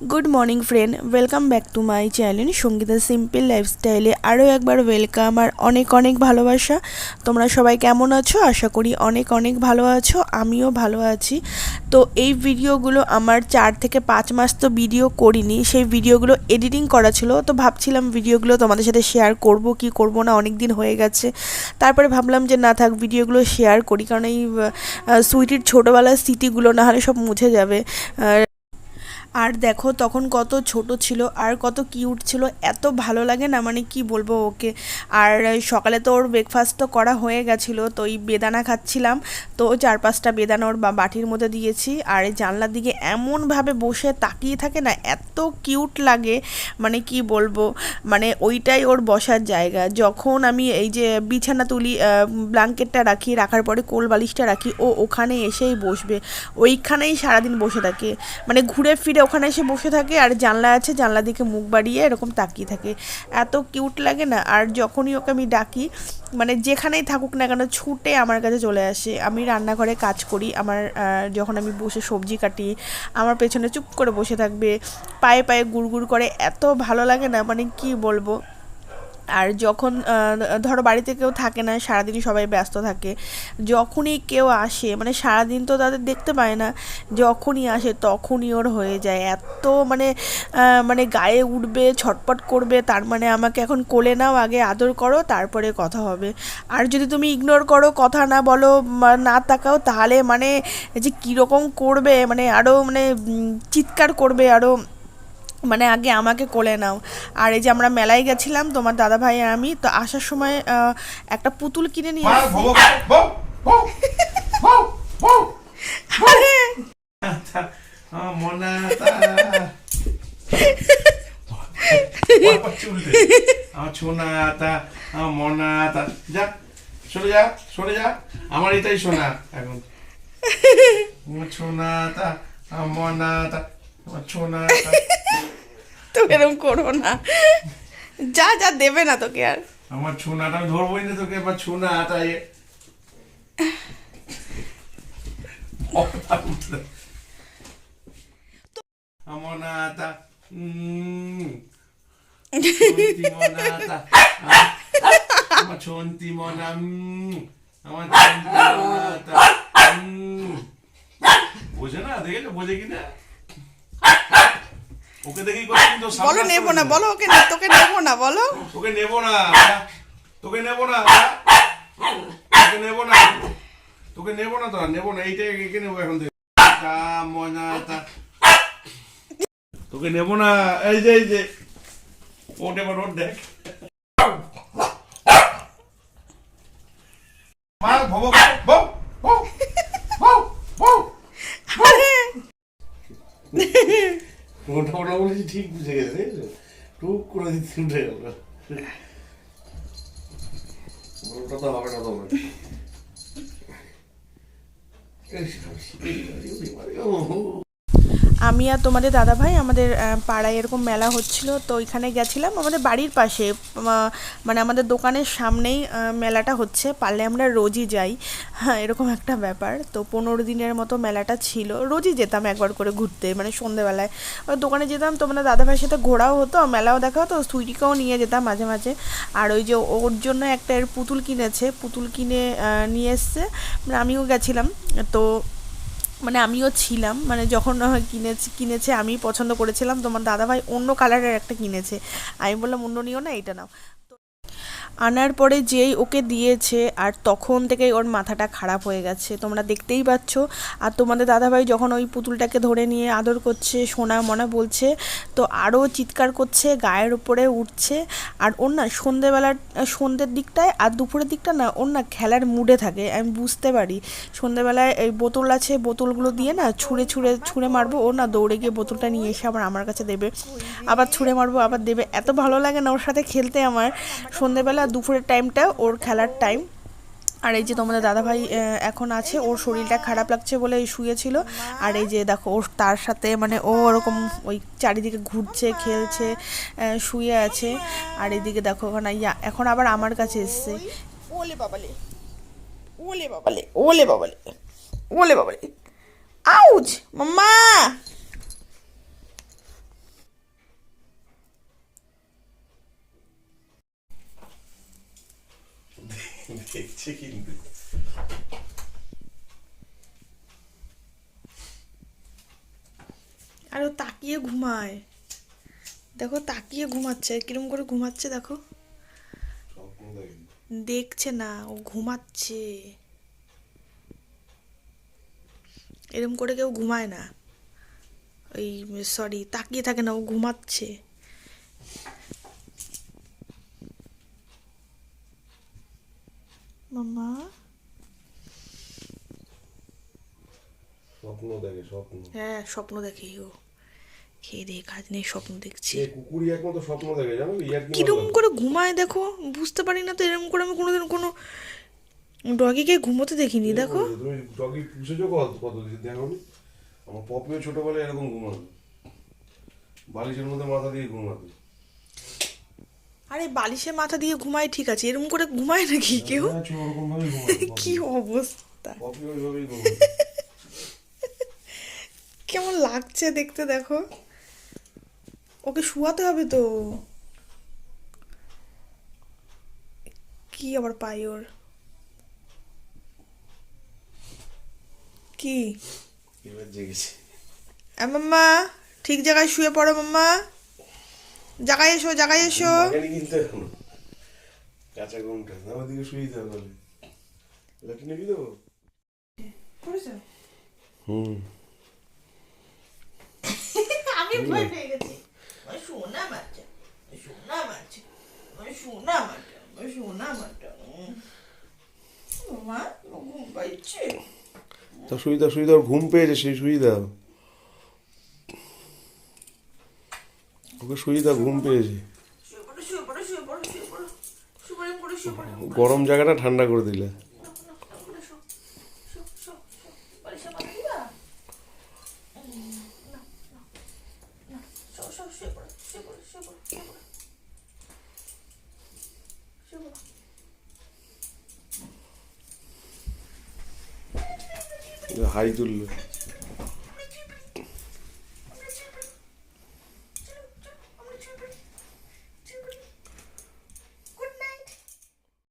Good morning friend, welcome back to my channel Sangeeta simple লাইফস্টাইলে আরও একবার ওয়েলকাম আর অনেক অনেক ভালোবাসা। তোমরা সবাই কেমন আছো? আশা করি অনেক অনেক ভালো আছো, আমিও ভালো আছি। তো এই ভিডিওগুলো আমার 4 থেকে 5 মাস তো ভিডিও করিনি, সেই ভিডিওগুলো এডিটিং করা ছিল। তো ভাবছিলাম ভিডিওগুলো তোমাদের সাথে শেয়ার করব কি করব না, অনেক দিন হয়ে গেছে। তারপরে ভাবলাম যে না থাক, ভিডিওগুলো শেয়ার করি, কারণ এই সুইটির ছোটোবেলার স্মৃতিগুলো না হলে সব মুছে যাবে। আর দেখো তখন কত ছোট ছিল আর কত কিউট ছিল, এত ভালো লাগে না, মানে কি বলবো ওকে। আর সকালে তো ওর ব্রেকফাস্ট তো করা হয়ে গেছিলো, তো ওই বেদানা খাচ্ছিলাম। তো 4-5টা বেদানা ওর বাটির মধ্যে দিয়েছি। আর এই জানলার দিকে এমনভাবে বসে তাকিয়ে থাকে না, এত কিউট লাগে, মানে কি বলবো। মানে ওইটাই ওর বসার জায়গা। যখন আমি এই যে বিছানা তুলি, ব্ল্যাঙ্কেটটা রাখি, রাখার পরে কোল বালিশটা রাখি, ও ওখানে এসেই বসবে, ওইখানেই সারাদিন বসে থাকে। মানে ঘুরে ফিরে ওখানে এসে বসে থাকে, আর জানলা আছে, জানলা দিকে মুখ বাড়িয়ে এরকম তাকিয়ে থাকে, এত কিউট লাগে না। আর যখনই ওকে আমি ডাকি, মানে যেখানেই থাকুক না কেন ছুটে আমার কাছে চলে আসে। আমি রান্নাঘরে কাজ করি, আমার যখন আমি বসে সবজি কাটি, আমার পেছনে চুপ করে বসে থাকবে, পায়ে পায়ে গুড় করে, এত ভালো লাগে না, মানে কি বলবো। আর যখন ধরো বাড়িতে কেউ থাকে না, সারাদিনই সবাই ব্যস্ত থাকে, যখনই কেউ আসে, মানে সারাদিন তো তাদের দেখতে পায় না, যখনই আসে তখনই ওর হয়ে যায় এত, মানে মানে গায়ে উঠবে, ছটপট করবে, তার মানে আমাকে এখন কোলে নাও, আগে আদর করো, তারপরে কথা হবে। আর যদি তুমি ইগনোর করো, কথা না বলো, না তাকাও, তাহলে মানে যে কীরকম করবে, মানে আরও মানে চিৎকার করবে আরও, মানে আগে আমাকে কোলে নাও। আর এই যে আমরা মেলায় গেছিলাম, তোমার দাদা ভাই আর আমি, তো আসার সময় একটা পুতুল কিনে নিয়ে এসেছি। আরে আমার সোনাটা, আমার মনাটা, যা সরে যা, সরে যা, আমার এটাই সোনা এখন। আমার সোনাটা, আমার মনাটা, আমার সোনাটা। তো এরকম করো না, যা যা দেবে না তোকে আর। আমার সোনাটা আমি ধরবোই না তোকে, আমার সোনাটা মনাটা, মনাটা, আমার ছন্তি মনা, আমার ছন্তি মনাটা। বোঝে না, দেখেছো বোঝে কিনা? ওকে দেখেই কিন্তু বলো নেবো না, বলো ওকে, তোকে নেবো না, বলো তোকে নেবো না, তোকে নেবো না, তোকে নেবো না, তোকে নেবো না, তো নেবো না, এইটাই একে নেবো এখন থেকে। মনাটা তোকে নেবো না, এই যে ওট, এবার ওট দেখ। ওটা ওটা বলেছি, ঠিক বুঝে গেছে, টুক করে দিচ্ছি, উঠে গেল। ওটা তো হবে না তোমার। আমি আর তোমাদের দাদা ভাই আমাদের পাড়ায় এরকম মেলা হচ্ছিল, তো ওইখানে গেছিলাম, আমাদের বাড়ির পাশে, মানে আমাদের দোকানের সামনেই মেলাটা হচ্ছে, পারলে আমরা রোজই যাই। হ্যাঁ, এরকম একটা ব্যাপার। তো 15 দিনের মতো মেলাটা ছিল, রোজই যেতাম একবার করে ঘুরতে, মানে সন্ধেবেলায় ওই দোকানে যেতাম, তো মানে দাদা ভাইয়ের সাথে ঘোরাও হতো, মেলাও দেখা হতো, সুইটিকেও নিয়ে যেতাম মাঝে মাঝে। আর ওই যে ওর জন্য একটা এর পুতুল কিনেছে, পুতুল কিনে নিয়ে এসছে, মানে আমিও গেছিলাম। তো মানে আমিও ছিলাম, মানে যখন কিনেছে আমি পছন্দ করেছিলাম, তোমার দাদাভাই অন্য কালারের একটা কিনেছে, আমি বললাম অন্য নিও না, এইটা নাও। আনার পরে যেই ওকে দিয়েছে, আর তখন থেকেই ওর মাথাটা খারাপ হয়ে গেছে, তোমরা দেখতেই পাচ্ছ। আর তোমাদের দাদাভাই যখন ওই পুতুলটাকে ধরে নিয়ে আদর করছে, সোনা মনা বলছে, তো আরও চিৎকার করছে, গায়ের উপরে উঠছে। আর ওর না সন্ধ্যের দিকটায় আর দুপুরের দিকটা না, ওর না খেলার মুডে থাকে, আমি বুঝতে পারি। সন্ধ্যেবেলায় এই বোতল আছে, বোতলগুলো দিয়ে না ছুঁড়ে মারবো, ও না দৌড়ে গিয়ে বোতলটা নিয়ে এসে আবার আমার কাছে দেবে, আবার ছুঁড়ে মারবো, আবার দেবে, এত ভালো লাগে না ওর সাথে খেলতে আমার। সন্ধ্যেবেলা দুপুরের টাইমটা ওর খেলার টাইম। আর এই যে তোমাদের দাদাভাই এখন আছে, ওর শরীরটা খারাপ লাগছে বলে শুয়েছিল। আর এই যে দেখো ওর তার সাথে, মানে ও ওরকম ওই চারিদিকে ঘুরছে, খেলছে, শুয়ে আছে। আর এইদিকে দেখো ওখানে এখন আবার আমার কাছে এসছে। ওলে বাবালে, ওলে বাবালে, ওলে বাবালে, ওলে বাবালে, আউচ মাম্মা, দেখছে কিন্তু আর ও তাকিয়ে ঘুমায়, দেখো তাকিয়ে ঘুমাচ্ছে, কিরম করে ঘুমাচ্ছে দেখো, স্বপ্ন দেখে দেখছে না, ও ঘুমাচ্ছে। এরম করে কেউ ঘুমায় না, ওই সরি তাকিয়ে থাকে না, ও ঘুমাচ্ছে। মাম্মা স্বপ্ন দেখে স্বপ্ন হ্যাঁ স্বপ্ন দেখে ও, খেয়ে দিয়ে কাজ নেই স্বপ্ন দেখছে। এই কুকুরই একমাত্র স্বপ্ন দেখে জানো ইয়ার কি কিরম করে ঘুমায় দেখো, বুঝতে পারি না তো, এরকম করে আমি কোনোদিন কোনো ডগিকে ঘুমোতে দেখিনি দেখো। তুমি ডগি পুষেছো কত কত দেখো নি? আমার পপিও ছোটবেলায় এরকম ঘুমাতো, বালিশের মধ্যে মাথা দিয়ে ঘুমাতো। আরে বালিশে মাথা দিয়ে ঘুমায় ঠিক আছে, এরকম করে ঘুমায় নাকি কেউ? হ্যাঁ, ওরকম ভাবেই ঘুমাতো কি অবস্থা, পপি ওইভাবেই ঘুমাতো। কেমন লাগছে দেখতে দেখো, ওকে শুয়াতে হবে তো। কি আবার পাই ওর, কি এবার জেগেছে। মাম্মা ঠিক জায়গায় শুয়ে পড়ো মাম্মা, জায়গায় এসো জায়গায় এসো। বাগানি কিনতে এখনো কাঁচা ঘুমটা আমার দিকে শুয়ে দিতে হবে, লাঠি নিবি দেবো। হুম আমি ভয় পেয়ে গেছি, সোনা বাচ্চা, সোনা বাচ্চা, সোনা বাচ্চা, সোনা বাচ্চা। মা ঘুম পাইছে, তা শুয়ে দাও শুয়ে দাও, ঘুম পেয়েছে সেই শুয়ে দাও, ওকে শুয়ে দাও, ঘুম পেয়েছে। শুয়ে পড়ো শুয়ে পড়ো শুয়ে পড়ো শুয়ে পড়ো, শুয়ে পড়ো করে শুয়ে পড়ো, গরম জায়গাটা ঠান্ডা করে দিলে। হাই তুললো।